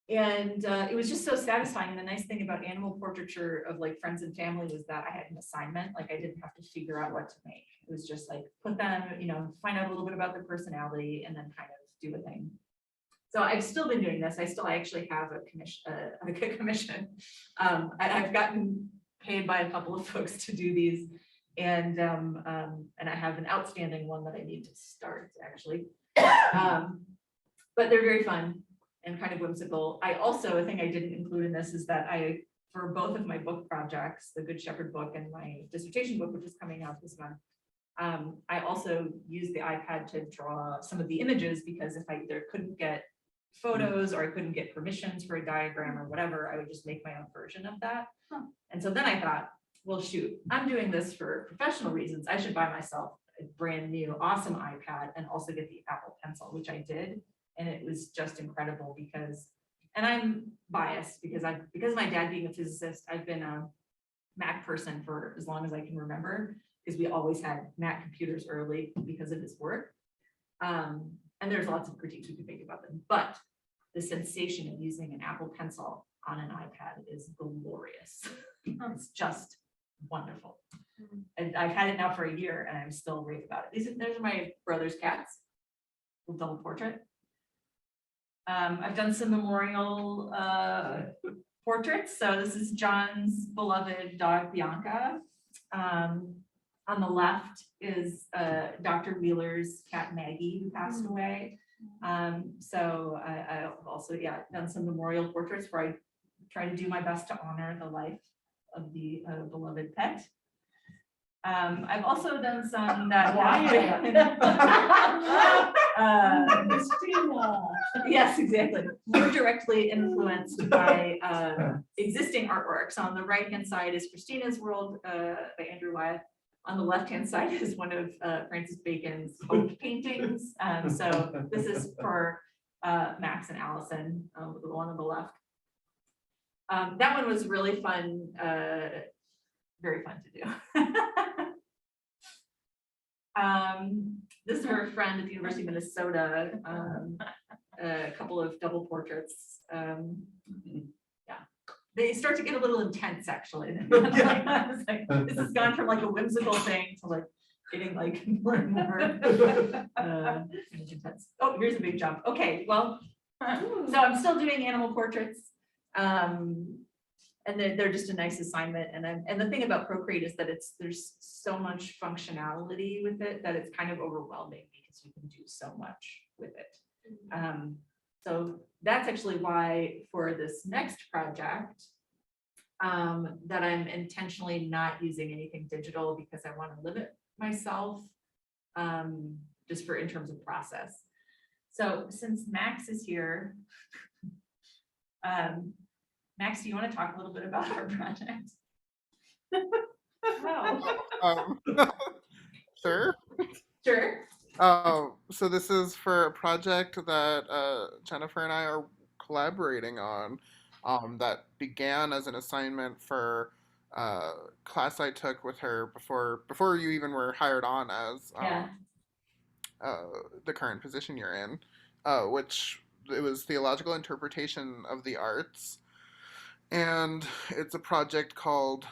And it was just so satisfying. And the nice thing about animal portraiture of like friends and family was that I had an assignment. Like I didn't have to figure out what to make. It was just like put them, find out a little bit about their personality and then kind of do a thing. So I've still been doing this. I actually have a commission. I've gotten paid by a couple of folks to do these, and I have an outstanding one that I need to start actually. But they're very fun and kind of whimsical. I also, a thing I didn't include in this is that for both of my book projects, the Good Shepherd book and my dissertation book, which is coming out this month, I also used the iPad to draw some of the images, because if I either couldn't get photos or I couldn't get permissions for a diagram or whatever, I would just make my own version of that. And so then I thought, well, shoot, I'm doing this for professional reasons. I should buy myself a brand new, awesome iPad and also get the Apple Pencil, which I did. And it was just incredible because, and I'm biased because my dad being a physicist, I've been a Mac person for as long as I can remember, because we always had Mac computers early because of his work. And there's lots of critiques we could make about them, but the sensation of using an Apple Pencil on an iPad is glorious. It's just wonderful. And I've had it now for a year and I'm still raving about it. Those are my brother's cats, little double portrait. I've done some memorial portraits. So this is John's beloved dog, Bianca. On the left is Dr. Wheeler's cat, Maggie, who passed away. So I've also, done some memorial portraits where I try to do my best to honor the life of the beloved pet. I've also done some that yes, exactly. More directly influenced by existing artwork. So on the right hand side is Christina's World by Andrew Wyeth. On the left hand side is one of Francis Bacon's Hope paintings. So this is for Max and Allison, the one on the left. That one was really fun very fun to do. This is for a friend at the University of Minnesota, a couple of double portraits. Yeah, they start to get a little intense, actually. I was like, this has gone from like a whimsical thing to like getting like more and more intense. Oh, here's a big jump. Okay, well, so I'm still doing animal portraits. And they're just a nice assignment. And the thing about Procreate is that there's so much functionality with it that it's kind of overwhelming because you can do so much with it. So that's actually why for this next project, that I'm intentionally not using anything digital because I want to limit myself, just in terms of process. So since Max is here, Max, do you want to talk a little bit about our project? Um, sure. Sure. So this is for a project that Jennifer and I are collaborating on, that began as an assignment for class I took with her before you even were hired on as Yeah. the current position you're in, which it was theological interpretation of the arts. And it's a project called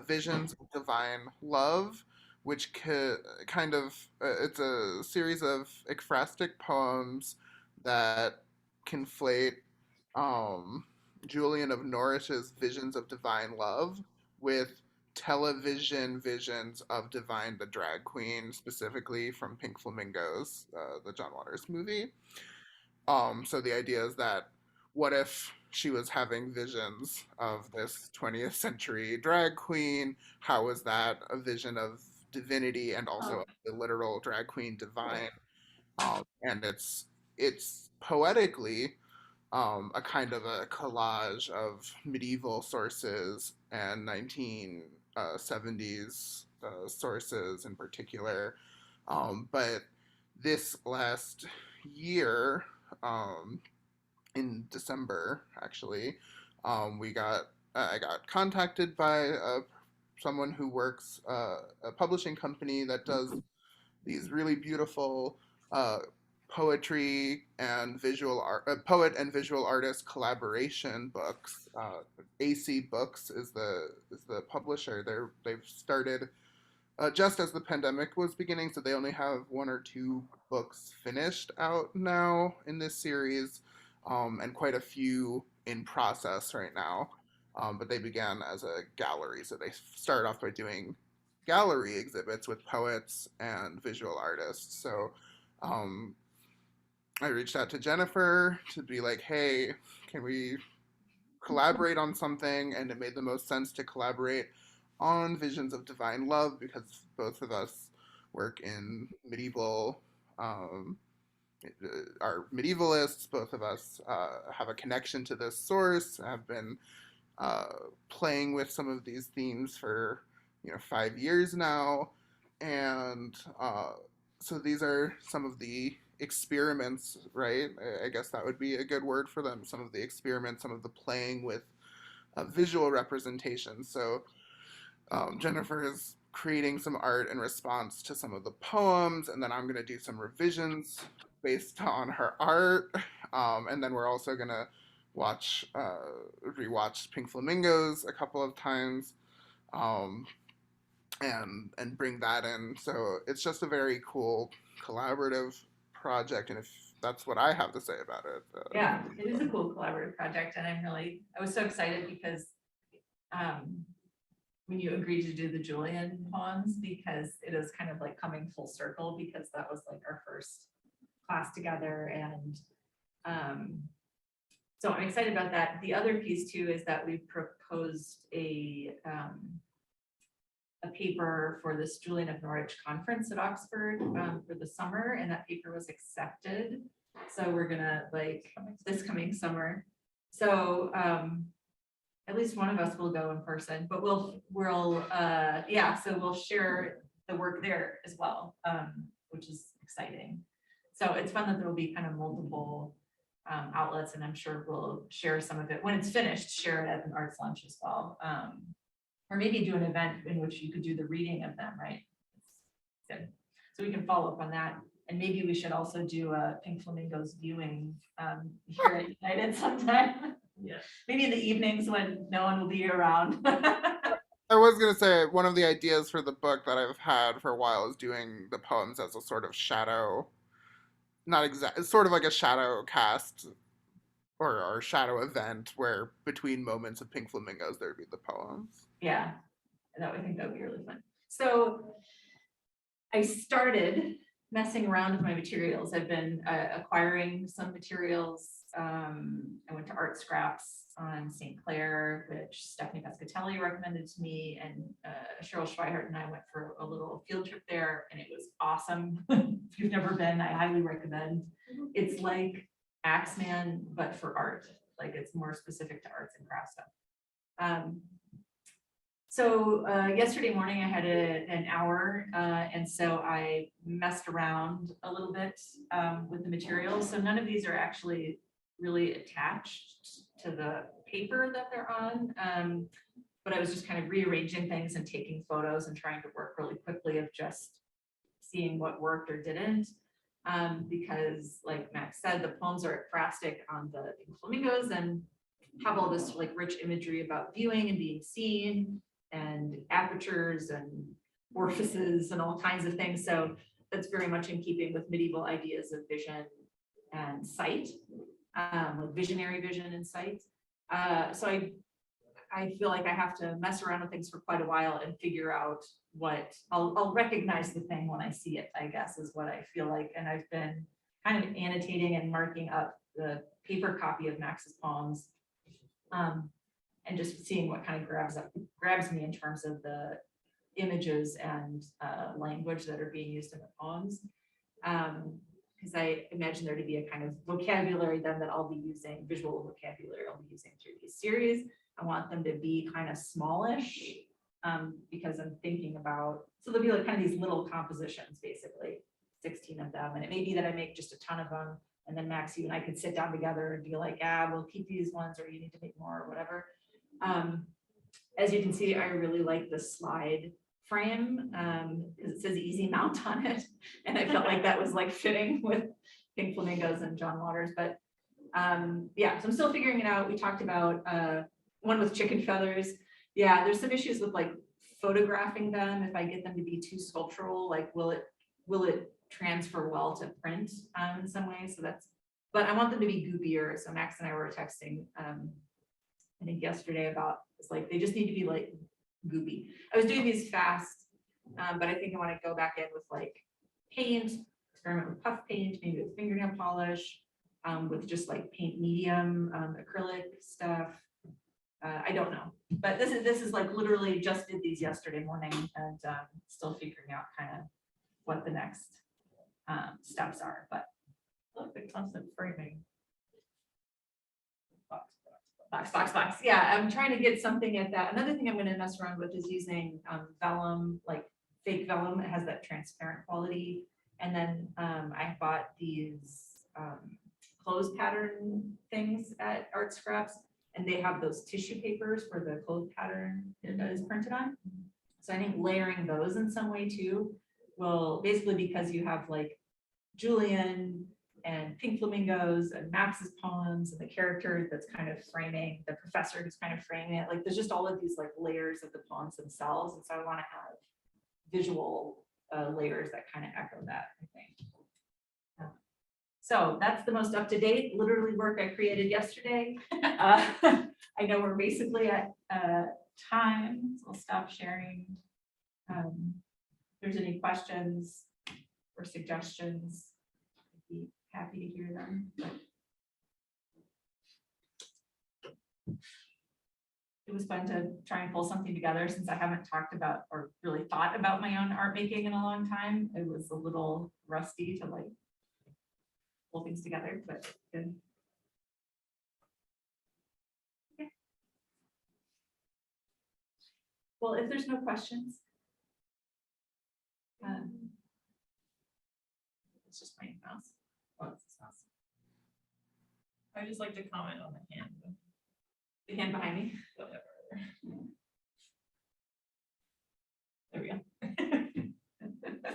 Visions of Divine Love, which kind of it's a series of ekphrastic poems that conflate um, Julian of Norwich's visions of divine love with television visions of Divine the Drag Queen, specifically from Pink Flamingos, the John Waters movie. So the idea is that what if she was having visions of this 20th century drag queen? How was that a vision of divinity and also the literal drag queen divine? And it's poetically a kind of a collage of medieval sources and 1970s sources in particular. But this last year, um, in December, actually, I got contacted by someone who works a publishing company that does these really beautiful uh, poetry and visual art, poet and visual artist collaboration books. AC Books is the publisher. They've started just as the pandemic was beginning, so they only have one or two books finished out now in this series, and quite a few in process right now. But they began as a gallery, so they started off by doing gallery exhibits with poets and visual artists. So um, I reached out to Jennifer to be like, hey, can we collaborate on something? And it made the most sense to collaborate on Visions of Divine Love because both of us work in medieval, are medievalists. Both of us have a connection to this source, have been playing with some of these themes for 5 years now, and so these are some of the experiments, right? I guess that would be a good word for them. Some of the experiments, some of the playing with visual representation. So Jennifer is creating some art in response to some of the poems, and then I'm going to do some revisions based on her art, and then we're also going to rewatch Pink Flamingos a couple of times, um, and bring that in. So it's just a very cool collaborative project, and if that's what I have to say about it. Yeah, it is a cool collaborative project, and I was so excited because when you agreed to do the Julian poems, because it is kind of like coming full circle, because that was like our first class together, and so I'm excited about that. The other piece too is that we proposed a paper for this Julian of Norwich conference at Oxford for the summer, and that paper was accepted. So we're gonna this coming summer. So at least one of us will go in person, but we'll so we'll share the work there as well, which is exciting. So it's fun that there will be kind of multiple outlets, and I'm sure we'll share some of it when it's finished, share it at an arts lunch as well. Or maybe do an event in which you could do the reading of them, right? Good. So we can follow up on that. And maybe we should also do a Pink Flamingos viewing here at United sometime. Yeah. Maybe in the evenings when no one will be around. I was gonna say one of the ideas for the book that I've had for a while is doing the poems as a sort of shadow, not exact, sort of like a shadow cast or shadow event where between moments of Pink Flamingos there'd be the poems. Yeah, I think that would be really fun. So I started messing around with my materials. I've been acquiring some materials. I went to Art Scraps on St. Clair, which Stephanie Pescatelli recommended to me, and Cheryl Schweihart and I went for a little field trip there, and it was awesome. If you've never been, I highly recommend. It's like Axeman, but for art. Like it's more specific to arts and crafts stuff. So yesterday morning I had an hour, and so I messed around a little bit with the materials. So none of these are actually really attached to the paper that they're on, but I was just kind of rearranging things and taking photos and trying to work really quickly of just seeing what worked or didn't. Because like Max said, the poems are ekphrastic on the Pink Flamingos and have all this like rich imagery about viewing and being seen and apertures and orifices and all kinds of things. So that's very much in keeping with medieval ideas of vision and sight, like visionary vision and sight. So I feel like I have to mess around with things for quite a while and figure out what I'll recognize the thing when I see it, I guess, is what I feel like. And I've been kind of annotating and marking up the paper copy of Max's poems, and just seeing what kind of grabs me in terms of the images and language that are being used in the poems. Because I imagine there to be a kind of vocabulary then that I'll be using, visual vocabulary I'll be using through these series. I want them to be kind of smallish, because I'm thinking about, so there'll be like kind of these little compositions, basically, 16 of them. And it may be that I make just a ton of them. And then Max, you and I could sit down together and be like, we'll keep these ones, or you need to make more or whatever. As you can see, I really like the slide frame. It says easy mount on it. And I felt like that was like fitting with Pink Flamingos and John Waters. But yeah, so I'm still figuring it out. We talked about one with chicken feathers. Yeah, there's some issues with like photographing them. If I get them to be too sculptural, like will it transfer well to print in some way? So that's, but I want them to be goopier. So Max and I were texting, I think yesterday about, it's like, they just need to be like goopy. I was doing these fast, but I think I want to go back in with like paint, experiment with puff paint, maybe with fingernail polish, with just like paint medium, acrylic stuff. I don't know, but this is like literally just did these yesterday morning and still figuring out kind of what the next steps are, but I like the constant framing. box. Yeah, I'm trying to get something at that. Another thing I'm going to mess around with is using vellum, like fake vellum. It has that transparent quality. And then I bought these clothes pattern things at Art Scraps, and they have those tissue papers for the clothes pattern that is printed on. So I think layering those in some way too will, basically because you have like Julian and Pink Flamingos and Max's poems and the character that's kind of framing, the professor who's kind of framing it. Like there's just all of these like layers of the poems themselves. And so I want to have visual layers that kind of echo that, I think. So that's the most up-to-date literally work I created yesterday. I know we're basically at time, so I'll stop sharing. If there's any questions or suggestions, I'd be happy to hear them. But it was fun to try and pull something together since I haven't talked about or really thought about my own art making in a long time. It was a little rusty to like pull things together, but good. Okay. Well, if there's no questions, it's just my mouse. Oh, it's this mouse. I just like to comment on the hand. The hand behind me. Whatever. There we go.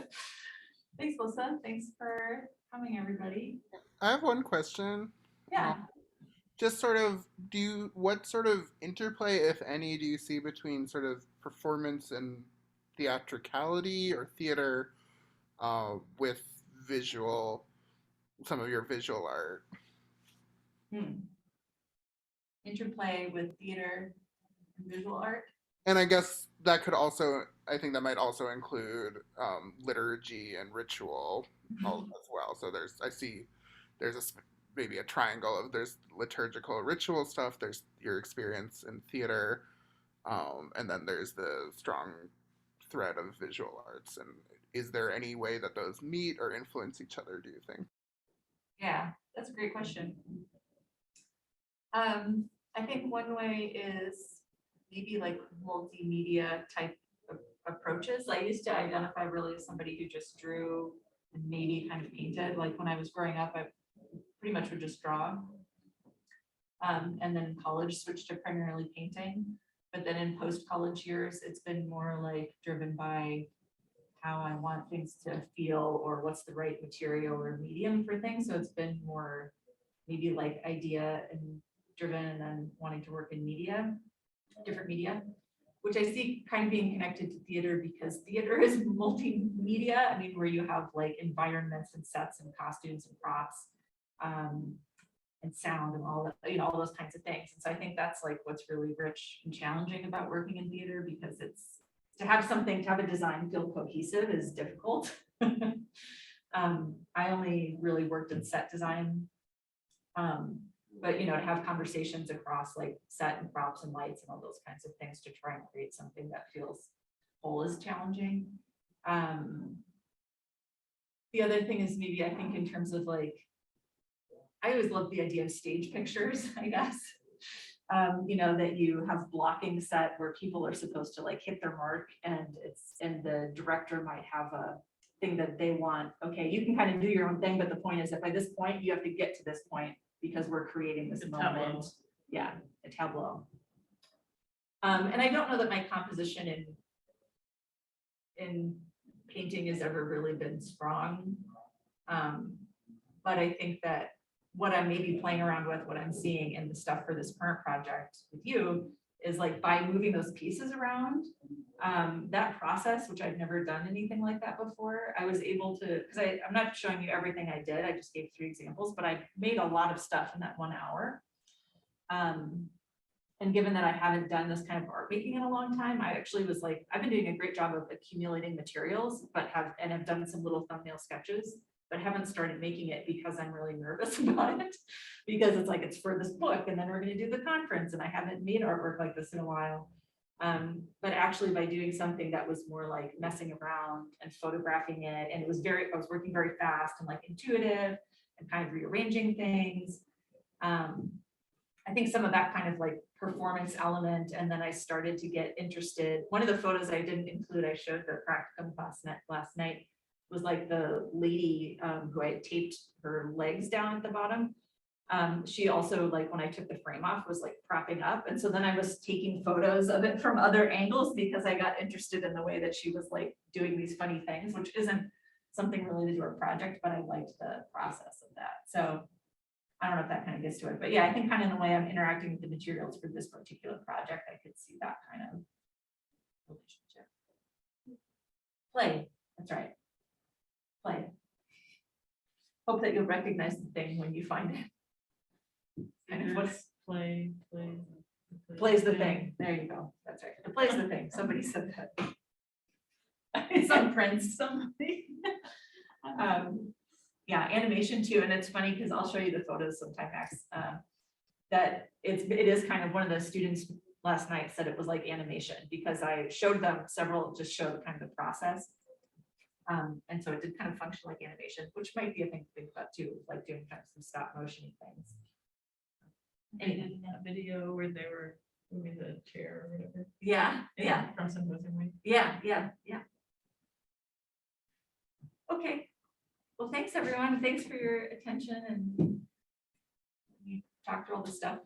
Thanks, Melissa. Thanks for coming, everybody. I have one question. Yeah. Just sort of, what sort of interplay, if any, do you see between sort of performance and theatricality or theater with some of your visual art? Interplay with theater and visual art. And I guess I think that might also include liturgy and ritual as well. So maybe a triangle of there's liturgical ritual stuff, there's your experience in theater, and then there's the strong thread of visual arts. And is there any way that those meet or influence each other, do you think? Yeah, that's a great question. I think one way is maybe like multimedia type of approaches. I used to identify really as somebody who just drew and maybe kind of painted. Like when I was growing up, I pretty much would just draw. And then in college switched to primarily painting. But then in post-college years, it's been more like driven by how I want things to feel or what's the right material or medium for things. So it's been more maybe like idea and driven and then wanting to work in different media, which I see kind of being connected to theater because theater is multimedia. I mean, where you have like environments and sets and costumes and props and sound and all that, all those kinds of things. And so I think that's like what's really rich and challenging about working in theater, because it's to have a design feel cohesive is difficult. I only really worked in set design. But to have conversations across like set and props and lights and all those kinds of things to try and create something that feels whole is challenging. The other thing is maybe I think in terms of like, I always love the idea of stage pictures, I guess. That you have blocking set where people are supposed to like hit their mark and the director might have a thing that they want. Okay, you can kind of do your own thing, but the point is that by this point, you have to get to this point because we're creating this moment. Tableau. Yeah, a tableau. And I don't know that my composition in painting has ever really been strong. But I think that what I'm maybe playing around with, what I'm seeing in the stuff for this current project with you is like by moving those pieces around, that process, which I've never done anything like that before, I was able to, because I'm not showing you everything I did, I just gave 3 examples, but I made a lot of stuff in that 1 hour. And given that I haven't done this kind of art making in a long time, I actually was like, I've been doing a great job of accumulating materials, but have done some little thumbnail sketches, but haven't started making it because I'm really nervous about it, because it's like, it's for this book and then we're going to do the conference and I haven't made artwork like this in a while. But actually by doing something that was more like messing around and photographing it, and I was working very fast and like intuitive and kind of rearranging things. I think some of that kind of like performance element, and then I started to get interested. One of the photos I didn't include, I showed the practicum last night, was like the lady who I taped her legs down at the bottom. She also, like when I took the frame off, was like propping up. And so then I was taking photos of it from other angles because I got interested in the way that she was like doing these funny things, which isn't something related to our project, but I liked the process of that. So I don't know if that kind of gets to it, but yeah, I think kind of the way I'm interacting with the materials for this particular project, I could see that kind of relationship. Play, that's right. Play. Hope that you'll recognize the thing when you find it. Kind of what's plays the thing. There you go. That's right. It plays the thing. Somebody said that. Some prints, somebody. Yeah, animation too. And it's funny because I'll show you the photos sometime, Max. That it is kind of, one of the students last night said it was like animation because I showed them several, just showed kind of the process. And so it did kind of function like animation, which might be a thing to think about too, like doing kind of some stop motion things. And in that video where they were moving the chair or whatever. Yeah, yeah, From Symposium Week. yeah. Okay. Well, thanks everyone. Thanks for your attention, and you talked through all this stuff.